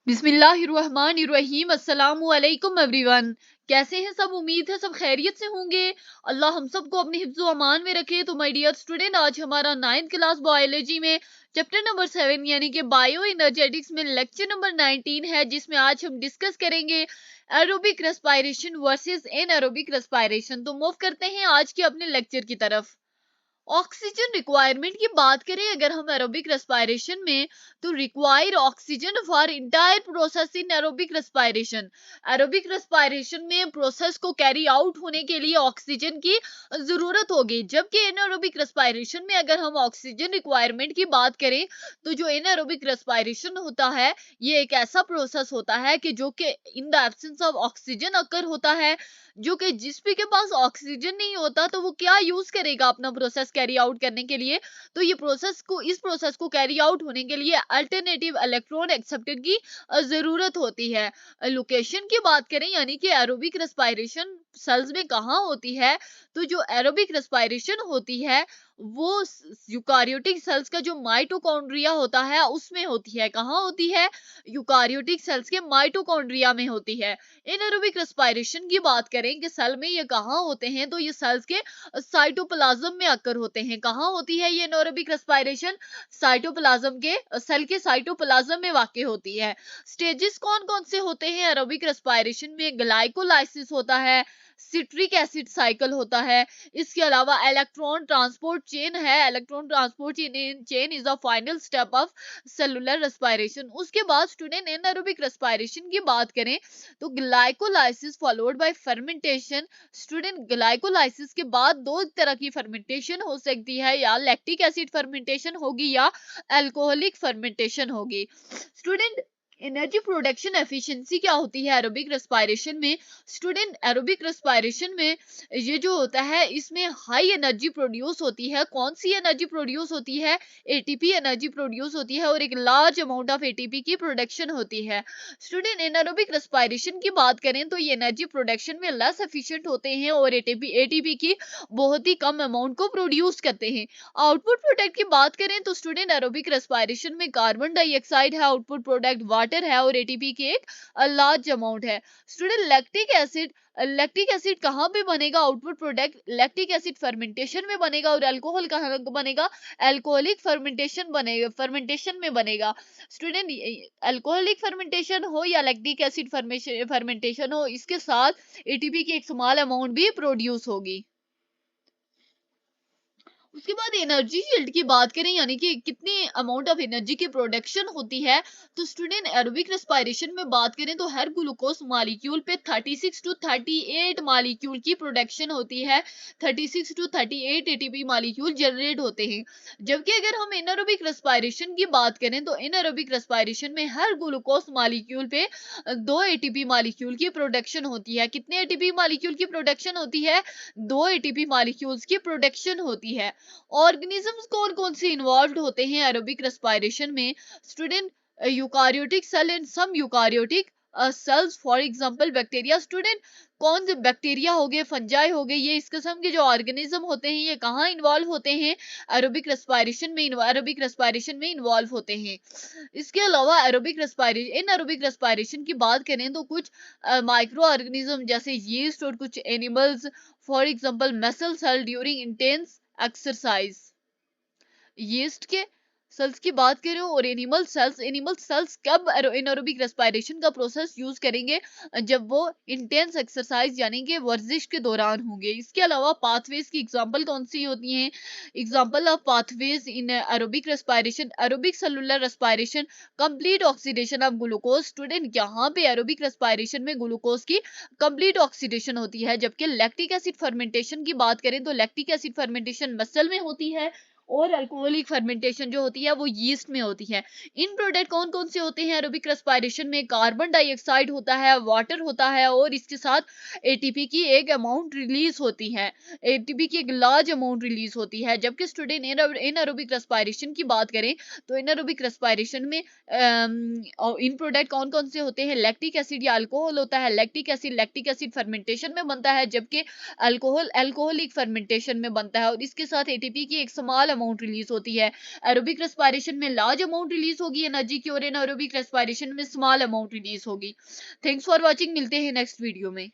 बिस्मिल्लाहिर्रहमानिर्रहीम। अस्सलामु अलैकुम एवरीवन। कैसे हैं सब? उम्मीद है सब खैरियत से होंगे। अल्लाह हम सबको अपने हिफ्ज़ो अमान में रखे। तो माय डियर स्टूडेंट, आज हमारा 9th क्लास बायोलॉजी में चैप्टर नंबर 7 यानी कि बायो एनर्जेटिक्स में लेक्चर नंबर 19 है, जिसमें आज हम डिस्कस करेंगे aerobic respiration versus anaerobic respiration. तो मूव करते हैं आज के अपने लेक्चर की तरफ। ऑक्सीजन रिक्वायरमेंट की बात करें अगर हम एरोबिक रेस्पिरेशन में, तो require oxygen for entire process in aerobic respiration. Aerobic respiration में प्रोसेस को कैरी आउट होने के लिए ऑक्सीजन की जरूरत होगी, जबकि एनारोबिक रेस्पिरेशन में अगर हम ऑक्सीजन रिक्वायरमेंट की बात करें, तो जो एनारोबिक रेस्पिरेशन होता है ये एक ऐसा प्रोसेस होता है कि जो कि in the absence of oxygen occur होता है, जो कि जिस भी के पास ऑक्सीजन नहीं होता तो वो क्या यूज करेगा अपना प्रोसेस कैरी आउट करने के लिए। तो ये इस प्रोसेस को कैरी आउट होने के लिए अल्टरनेटिव इलेक्ट्रॉन एक्सेप्टर की जरूरत होती है। लोकेशन की बात करें यानी कि एरोबिक रेस्पिरेशन सेल्स में कहाँ होती है, तो जो एरोबिक रेस्पिरेशन होती है वो यूकारियोटिक सेल्स का जो माइटोकॉन्ड्रिया होता है उसमें होती है। कहाँ होती है? यूकारियोटिक सेल्स के माइटोकॉन्ड्रिया में होती है। एनारोबिक रेस्पिरेशन की बात करें कि सेल में ये कहाँ होते हैं, तो ये सेल्स के साइटोप्लाज्म में आकर होते हैं। कहाँ होती है ये एनारोबिक रेस्पिरेशन? साइटोप्लाज्म के सेल के साइटोप्लाज्म में वाकई होती है। स्टेजेस कौन कौन से होते हैं एरोबिक रेस्पिरेशन में? ग्लाइकोलाइसिस होता है, सिट्रिक एसिड साइकिल होता है, इसके अलावा इलेक्ट्रॉन ट्रांसपोर्ट चेन है। Electron transport chain is the final step of cellular respiration. उसके बाद स्टूडेंट एनारोबिक रेस्पिरेशन की बात करें तो glycolysis followed by fermentation. Student glycolysis के बाद दो तरह की फर्मेंटेशन हो सकती है, या लैक्टिक एसिड फर्मेंटेशन होगी या अल्कोहलिक फर्मेंटेशन होगी। स्टूडेंट एनर्जी प्रोडक्शन एफिशिएंसी क्या होती है एरोबिक रेस्पिरेशन में? स्टूडेंट एरोबिक रेस्पिरेशन में ये जो होता है इसमें हाई एनर्जी प्रोड्यूस होती है। कौन सी एनर्जी प्रोड्यूस होती है? एटीपी एनर्जी प्रोड्यूस होती है और एक लार्ज अमाउंट ऑफ एटीपी की प्रोडक्शन होती है। स्टूडेंट एनारोबिक रेस्पिरेशन की बात करें तो ये एनर्जी प्रोडक्शन में लेस एफिशिएंट होते हैं और एटीपी की बहुत ही कम अमाउंट को प्रोड्यूस करते हैं। आउटपुट प्रोडक्ट की बात करें तो स्टूडेंट एरोबिक रेस्पिरेशन में कार्बन डाइऑक्साइड है, आउटपुट प्रोडक्ट वाटर है और एटीपी की एक लार्ज अमाउंट है। स्टूडेंट लैक्टिक एसिड कहाँ पे बनेगा? Output product lactic acid fermentation में बनेगा और अल्कोहल कहाँ बनेगा? अल्कोहलिक फर्मेंटेशन में बनेगा। स्टूडेंट अल्कोहलिक फर्मेंटेशन हो या लैक्टिक एसिड फर्मेंटेशन हो, इसके साथ एटीपी की एक स्मॉल अमाउंट भी प्रोड्यूस होगी। उसके बाद एनर्जी यील्ड की बात करें यानी कि कितनी अमाउंट ऑफ एनर्जी की प्रोडक्शन होती है, तो स्टूडेंट एरोबिक रेस्पिरेशन में बात करें तो हर ग्लूकोज मॉलिक्यूल पे 36 टू 38 मॉलिक्यूल की प्रोडक्शन होती है। 36 टू 38 एटीपी मॉलिक्यूल जनरेट होते हैं। जबकि अगर हम एनारोबिक रेस्पिरेशन की बात करें तो एनारोबिक रेस्पिरेशन में हर ग्लूकोज मॉलिक्यूल पे 2 एटीपी मॉलिक्यूल की प्रोडक्शन होती है। कितने एटीपी मॉलिक्यूल की प्रोडक्शन होती है? 2 एटीपी मॉलिक्यूल्स की प्रोडक्शन होती है। ऑर्गेनिजम्स कौन कौन से इन्वॉल्व होते हैं एरोबिक रेस्पिरेशन में? Student eukaryotic cell and some eukaryotic cells, for example bacteria. Student कौन से बैक्टीरिया हो गए, फंजाई हो गए, ये इस किस्म के जो ऑर्गेनिज्म होते हैं ये कहाँ इन्वॉल्व होते हैं? एरोबिक रेस्पिरेशन में इन्वॉल्व होते हैं। इसके अलावा एरोबिक रेस्पिरेशन की बात करें तो कुछ माइक्रो ऑर्गेनिज्म जैसे यीस्ट और कुछ animals, for example muscle cell during intense exercise, yeast के सेल्स की बात करें और एनिमल सेल्स कब एनारोबिक रेस्पिरेशन का प्रोसेस यूज करेंगे? जब वो इंटेंस एक्सरसाइज यानी कि वर्जिश के दौरान होंगे। इसके अलावा पाथवेज की एग्जांपल कौन सी होती हैं? Example of pathways in aerobic respiration, aerobic cellular respiration, complete oxidation of glucose. Student यहाँ पे एरोबिक रेस्पिरेशन में ग्लूकोज की कंप्लीट ऑक्सीडेशन होती है। जबकि लैक्टिक एसिड फर्मेंटेशन की बात करें तो लैक्टिक एसिड फर्मेंटेशन मसल में होती है और अल्कोहलिक फर्मेंटेशन जो होती है वो यीस्ट में होती है। इन प्रोडक्ट कौन कौन से होते हैं एरोबिक रेस्पिरेशन में? कार्बन डाइऑक्साइड होता है, वाटर होता है और इसके साथ एटीपी की एक अमाउंट रिलीज होती है। एटीपी की एक लार्ज अमाउंट रिलीज होती है। जबकि स्टूडेंट एनारोबिक रेस्पिरेशन की बात करें तो एनारोबिक रेस्पिरेशन में इन प्रोडक्ट कौन कौन से होते हैं? लैक्टिक एसिड या अल्कोहल होता है। लैक्टिक एसिड फर्मेंटेशन में बनता है, जबकि अल्कोहलिक फर्मेंटेशन में बनता है और इसके साथ एटीपी की एक स्मॉल अमाउंट रिलीज होती है। एरोबिक रेस्पिरेशन में लार्ज अमाउंट रिलीज होगी, एनर्जी की, और एनारोबिक रेस्पिरेशन में स्मॉल अमाउंट रिलीज होगी। थैंक्स फॉर वॉचिंग, मिलते हैं नेक्स्ट वीडियो में।